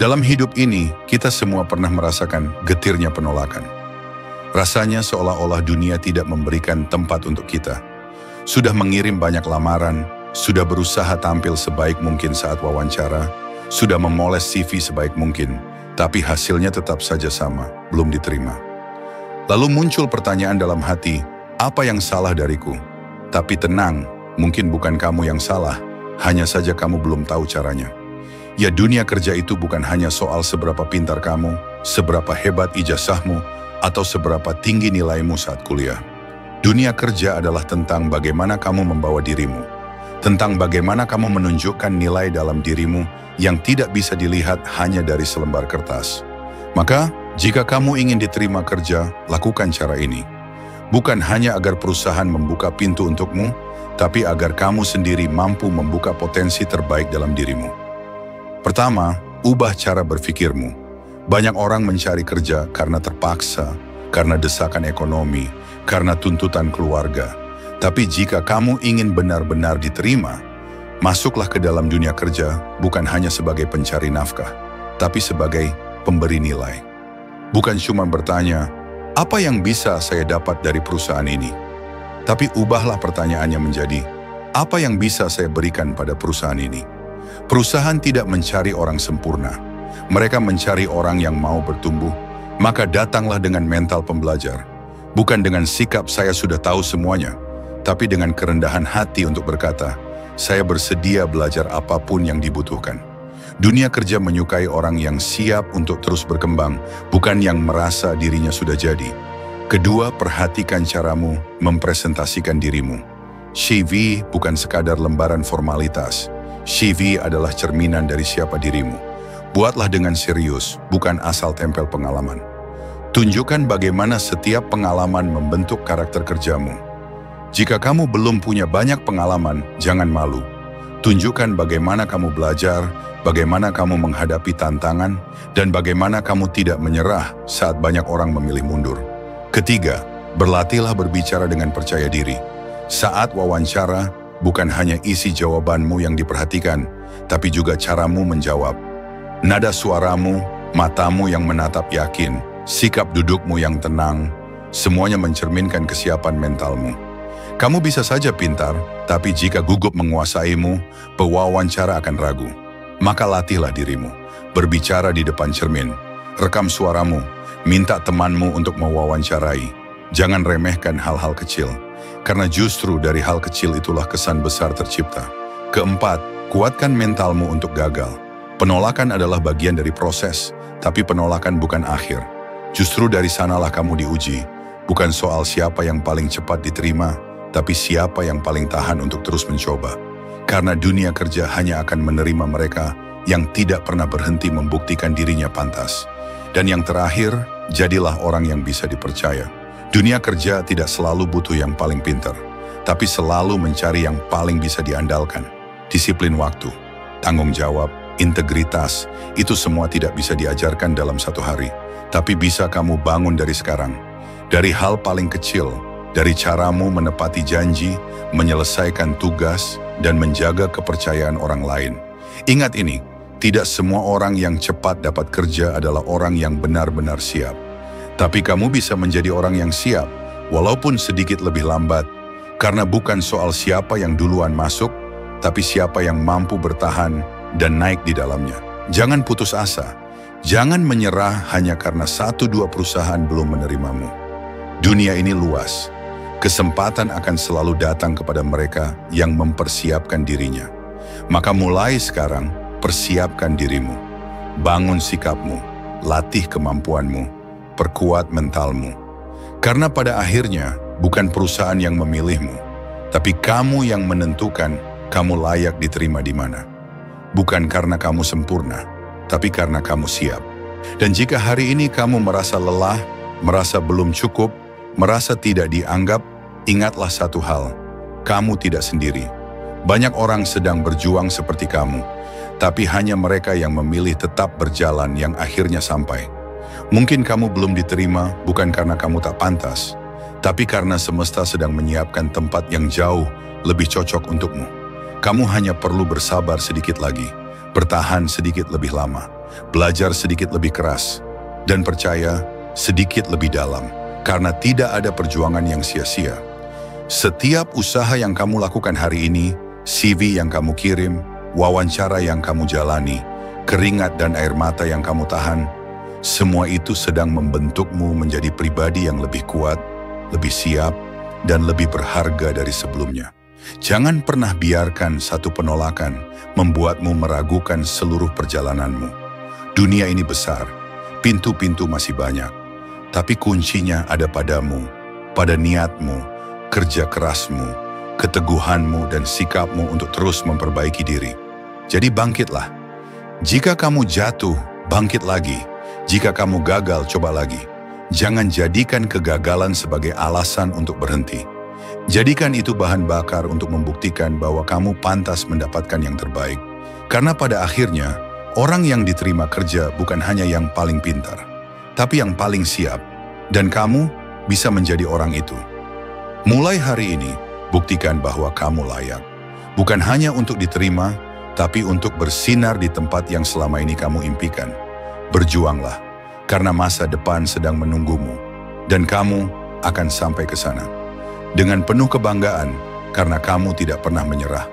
Dalam hidup ini, kita semua pernah merasakan getirnya penolakan. Rasanya seolah-olah dunia tidak memberikan tempat untuk kita. Sudah mengirim banyak lamaran, sudah berusaha tampil sebaik mungkin saat wawancara, sudah memoles CV sebaik mungkin, tapi hasilnya tetap saja sama, belum diterima. Lalu muncul pertanyaan dalam hati, apa yang salah dariku? Tapi tenang, mungkin bukan kamu yang salah, hanya saja kamu belum tahu caranya. Ya, dunia kerja itu bukan hanya soal seberapa pintar kamu, seberapa hebat ijazahmu, atau seberapa tinggi nilaimu saat kuliah. Dunia kerja adalah tentang bagaimana kamu membawa dirimu, tentang bagaimana kamu menunjukkan nilai dalam dirimu yang tidak bisa dilihat hanya dari selembar kertas. Maka, jika kamu ingin diterima kerja, lakukan cara ini. Bukan hanya agar perusahaan membuka pintu untukmu, tapi agar kamu sendiri mampu membuka potensi terbaik dalam dirimu. Pertama, ubah cara berpikirmu. Banyak orang mencari kerja karena terpaksa, karena desakan ekonomi, karena tuntutan keluarga. Tapi jika kamu ingin benar-benar diterima, masuklah ke dalam dunia kerja bukan hanya sebagai pencari nafkah, tapi sebagai pemberi nilai. Bukan cuma bertanya, apa yang bisa saya dapat dari perusahaan ini? Tapi ubahlah pertanyaannya menjadi, apa yang bisa saya berikan pada perusahaan ini? Perusahaan tidak mencari orang sempurna. Mereka mencari orang yang mau bertumbuh. Maka datanglah dengan mental pembelajar. Bukan dengan sikap saya sudah tahu semuanya, tapi dengan kerendahan hati untuk berkata, saya bersedia belajar apapun yang dibutuhkan. Dunia kerja menyukai orang yang siap untuk terus berkembang, bukan yang merasa dirinya sudah jadi. Kedua, perhatikan caramu mempresentasikan dirimu. CV bukan sekadar lembaran formalitas. CV adalah cerminan dari siapa dirimu. Buatlah dengan serius, bukan asal tempel pengalaman. Tunjukkan bagaimana setiap pengalaman membentuk karakter kerjamu. Jika kamu belum punya banyak pengalaman, jangan malu. Tunjukkan bagaimana kamu belajar, bagaimana kamu menghadapi tantangan, dan bagaimana kamu tidak menyerah saat banyak orang memilih mundur. Ketiga, berlatihlah berbicara dengan percaya diri. Saat wawancara, bukan hanya isi jawabanmu yang diperhatikan, tapi juga caramu menjawab. Nada suaramu, matamu yang menatap yakin, sikap dudukmu yang tenang, semuanya mencerminkan kesiapan mentalmu. Kamu bisa saja pintar, tapi jika gugup menguasaimu, pewawancara akan ragu. Maka latihlah dirimu, berbicara di depan cermin, rekam suaramu, minta temanmu untuk mewawancarai. Jangan remehkan hal-hal kecil. Karena justru dari hal kecil itulah kesan besar tercipta. Keempat, kuatkan mentalmu untuk gagal. Penolakan adalah bagian dari proses, tapi penolakan bukan akhir. Justru dari sanalah kamu diuji. Bukan soal siapa yang paling cepat diterima, tapi siapa yang paling tahan untuk terus mencoba. Karena dunia kerja hanya akan menerima mereka yang tidak pernah berhenti membuktikan dirinya pantas. Dan yang terakhir, jadilah orang yang bisa dipercaya. Dunia kerja tidak selalu butuh yang paling pintar, tapi selalu mencari yang paling bisa diandalkan. Disiplin waktu, tanggung jawab, integritas, itu semua tidak bisa diajarkan dalam satu hari, tapi bisa kamu bangun dari sekarang. Dari hal paling kecil, dari caramu menepati janji, menyelesaikan tugas, dan menjaga kepercayaan orang lain. Ingat ini, tidak semua orang yang cepat dapat kerja adalah orang yang benar-benar siap. Tapi kamu bisa menjadi orang yang siap, walaupun sedikit lebih lambat, karena bukan soal siapa yang duluan masuk, tapi siapa yang mampu bertahan dan naik di dalamnya. Jangan putus asa, jangan menyerah hanya karena 1-2 perusahaan belum menerimamu. Dunia ini luas, kesempatan akan selalu datang kepada mereka yang mempersiapkan dirinya. Maka mulai sekarang, persiapkan dirimu, bangun sikapmu, latih kemampuanmu, perkuat mentalmu. Karena pada akhirnya bukan perusahaan yang memilihmu, tapi kamu yang menentukan kamu layak diterima di mana. Bukan karena kamu sempurna, tapi karena kamu siap. Dan jika hari ini kamu merasa lelah, merasa belum cukup, merasa tidak dianggap, ingatlah satu hal, kamu tidak sendiri. Banyak orang sedang berjuang seperti kamu, tapi hanya mereka yang memilih tetap berjalan yang akhirnya sampai. Mungkin kamu belum diterima bukan karena kamu tak pantas, tapi karena semesta sedang menyiapkan tempat yang jauh lebih cocok untukmu. Kamu hanya perlu bersabar sedikit lagi, bertahan sedikit lebih lama, belajar sedikit lebih keras, dan percaya sedikit lebih dalam, karena tidak ada perjuangan yang sia-sia. Setiap usaha yang kamu lakukan hari ini, CV yang kamu kirim, wawancara yang kamu jalani, keringat dan air mata yang kamu tahan, semua itu sedang membentukmu menjadi pribadi yang lebih kuat, lebih siap, dan lebih berharga dari sebelumnya. Jangan pernah biarkan satu penolakan membuatmu meragukan seluruh perjalananmu. Dunia ini besar, pintu-pintu masih banyak, tapi kuncinya ada padamu, pada niatmu, kerja kerasmu, keteguhanmu, dan sikapmu untuk terus memperbaiki diri. Jadi bangkitlah. Jika kamu jatuh, bangkit lagi. Jika kamu gagal, coba lagi. Jangan jadikan kegagalan sebagai alasan untuk berhenti. Jadikan itu bahan bakar untuk membuktikan bahwa kamu pantas mendapatkan yang terbaik. Karena pada akhirnya, orang yang diterima kerja bukan hanya yang paling pintar, tapi yang paling siap. Dan kamu bisa menjadi orang itu. Mulai hari ini, buktikan bahwa kamu layak. Bukan hanya untuk diterima, tapi untuk bersinar di tempat yang selama ini kamu impikan. Berjuanglah, karena masa depan sedang menunggumu, dan kamu akan sampai ke sana. Dengan penuh kebanggaan, karena kamu tidak pernah menyerah.